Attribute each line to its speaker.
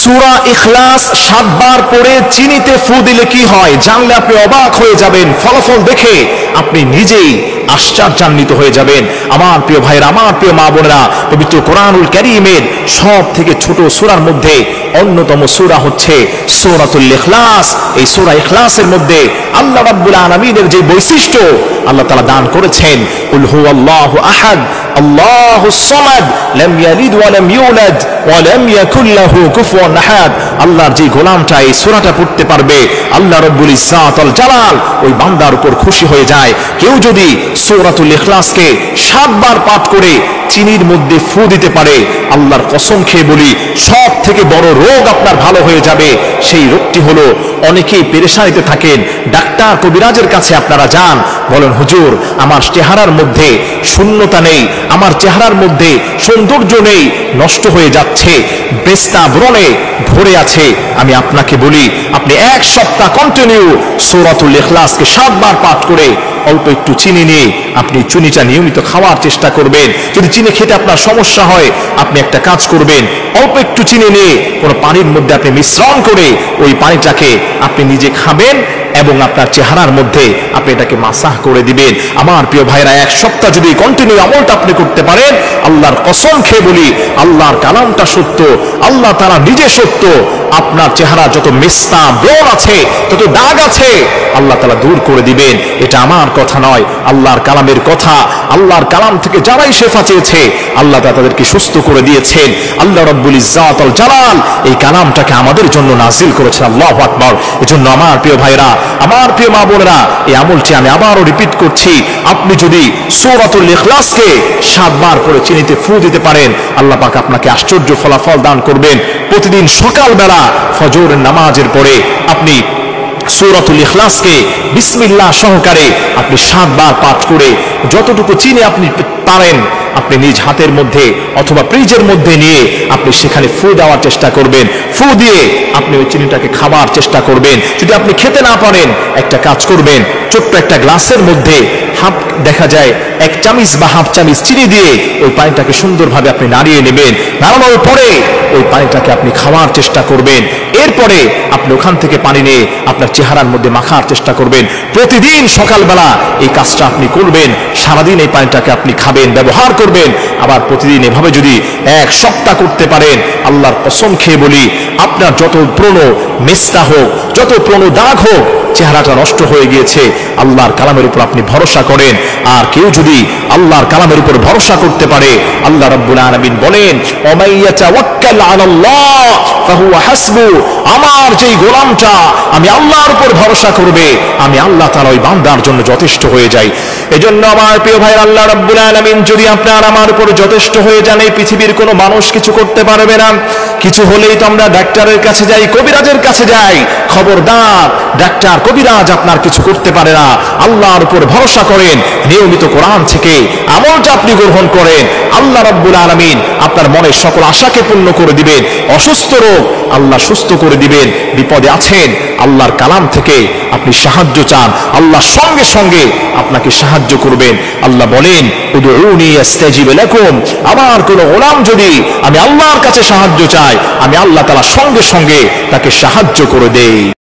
Speaker 1: সূরা ইখলাস 7 বার পড়ে চিনিতে ফু দিলে কি হয় জানলে আপনি অবাক হয়ে যাবেন। ফলাফল দেখে আপনি নিজেই আশ্চর্যান্বিত হয়ে যাবেন। আমার প্রিয় ভাইরা, আমার প্রিয় মা বোনেরা, পবিত্র কোরআনুল কারীমের সব থেকে ছোট সূরার মধ্যে অন্যতম সূরা হচ্ছে সূরাতুল ইখলাস। এই সূরা ইখলাসের মধ্যে আল্লাহ রাব্বুল আলামিনের যে বৈশিষ্ট্য আল্লাহ তাআলা দান করেছেন, কুল হুয়াল্লাহু আহাদ আল্লাহুস সামাদ লাম ইয়ালিদ ওয়া লাম ইউলাদ ওয়া লাম ইয়াকুল লাহু কুফুয়ান আহাদ। আল্লাহর যে গোলামটা এই সূরাটা পড়তে পারবে, আল্লাহ রাব্বুল ইজ্জাত আল জালাল ওই বান্দার উপর খুশি হয়ে যায়। কেউ যদি সূরাতুল ইখলাসকে 7 বার পাঠ করে চিনির মধ্যে ফু দিতে পারে, আল্লাহর কসম খেয়ে বলি সব থেকে বড় রোগ আপনার ভালো হয়ে যাবে। সেই রোগটি হলো, অনেকেই পেরেশানিতে থাকেন, ডাক্তার কবিরাজের কাছে আপনারা যান, বলেন হুজুর আমার চেহারার মধ্যে শূন্যতা নেই, আমার চেহারার মধ্যে সৌন্দর্য নেই, নষ্ট হয়ে যাচ্ছে, বেস্তা ব্রণে ভরে আছে। আমি আপনাকে বলি আপনি 1 সপ্তাহ কন্টিনিউ সূরাতুল ইখলাসকে 7 বার পাঠ করে অল্প একটু চিনি নিয়ে আপনি চিনিটা নিয়মিত খাওয়ার চেষ্টা করবেন। যদি চিনি খেতে আপনার সমস্যা হয়, আপনি একটা কাজ করবেন, অল্প একটু চিনি নিয়ে কোনো পানির মধ্যে আপনি মিশ্রণ করে ওই পানিটাকে আপনি নিজে খাবেন এবং আপনার চেহারার মধ্যে আপনি এটাকে মাসাহ করে দিবেন। আমার প্রিয় ভাইরা, 1 সপ্তাহ যদি কন্টিনিউ আমলটা আপনি করতে পারেন, আল্লাহর কসম খেয়ে বলি আল্লাহর কালামটা সত্য, আল্লাহ তাআলা নিজে সত্য, আপনার চেহারা যত মেস্তা ব্রণ আছে, যত দাগ আছে, আল্লাহ তাআলা দূর করে দিবেন। এটা আমার কথা নয়, আল্লাহর কালামের কথা। আল্লাহর কালাম থেকে যারাই শেফা চেয়েছে আল্লাহ তাআলা তাদেরকে সুস্থ করে দিয়েছেন। আল্লাহ রাব্বুল ইজ্জাত আল জালাল এই কালামটাকে আমাদের জন্য নাজিল করেছেন। আল্লাহু আকবার। এজন্য আমার প্রিয় ভাইরা, আমার প্রিয় মা বোনেরা, এই আমলটি আমি আবারও রিপিট করছি, আপনি যদি সূরাতুল ইখলাসকে 7 বার করে চিনিতে ফু দিতে পারেন, আল্লাহ পাক আপনাকে আশ্চর্য ফলাফল দান করবেন। প্রতিদিন সকালবেলা ফজরের নামাজের পরে আপনি সূরাতুল ইখলাসকে বিসমিল্লাহ সহকারে আপনি 7 বার পাঠ করে যতটুকু চিনি আপনি পারেন আপনি নিজ হাতের মধ্যে অথবা ফ্রিজের মধ্যে নিয়ে আপনি সেখানে ফু দেওয়ার চেষ্টা করবেন। ফু দিয়ে আপনি ওই চিনিটাকে খাবার চেষ্টা করবেন। যদি আপনি খেতে না পারেন, একটা কাজ করবেন, ছোট্ট একটা গ্লাসের মধ্যে দেখা যায় 1 চামচ বা হাফ চামচ চিনি দিয়ে ওই পানিটাকে সুন্দরভাবে আপনি নাড়িয়ে নেবেন। নাড়ানোর পরে ওই পানিটাকে আপনি খাওয়ার চেষ্টা করবেন। এরপরে আপনি ওখান থেকে পানি নিয়ে আপনার চেহারার মধ্যে মাখার চেষ্টা করবেন। প্রতিদিন সকালবেলা এই কাজটা আপনি করবেন, সারাদিন এই পানিটাকে আপনি খাবেন, ব্যবহার করবেন। আবার প্রতিদিন এভাবে যদি 1 সপ্তাহ করতে পারেন, আল্লাহর কসম খেয়ে বলি আপনার যত পুরনো মেস্তা হোক, যত পুরনো দাগ হোক, চেহারাটা নষ্ট হয়ে গিয়েছে, আল্লাহর কালামের উপর আপনি ভরসা করেন। আর কেউ যদি আল্লাহর কালামের উপর ভরসা করতে পারে, আল্লাহ রাব্বুল আলামিন বলেন ওয়ামাইয়াতাওয়াক্কাল আলাল্লাহ ফাহুয়া হাসবু, আমার যেই গোলামটা আমি আল্লাহর উপর ভরসা করবে, আমি আল্লাহ তাআলা ওই বান্দার জন্য যথেষ্ট হয়ে যাই। এজন্য আমার প্রিয় ভাই, আল্লাহ রাব্বুল আলামিন যদি আপনার আমার উপর যথেষ্ট হয়ে যান, এই পৃথিবীর কোনো মানুষ কিছু করতে পারবে না। কিছু হলেই তো আমরা ডাক্তারের কাছে যাই, কবিরাজের কাছে যাই। খবরদার, ডাক্তার কবিরাজ আপনার কিছু করতে পারে না। আল্লাহর উপর ভরসা করেন, নিয়মিত কোরআন থেকে আমলটা আপনি গ্রহণ করেন, আল্লাহ রাব্বুল আলামিন আপনার মনের সকল আশাকে পূর্ণ করে দিবেন। অসুস্থ রোগ আল্লাহ সুস্থ করে দিবেন। বিপদে আছেন, আল্লাহর কালাম থেকে আপনি সাহায্য চান, আল্লাহ সঙ্গে সঙ্গে আপনাকে সাহায্য করবেন। আল্লাহ বলেন উদউনি আস্তাজিব লাকুম, আমার কোন গোলাম যদি আমি আল্লাহর কাছে সাহায্য চাই, আমি আল্লাহ তাআলা সঙ্গে সঙ্গে তাকে সাহায্য করে দেই।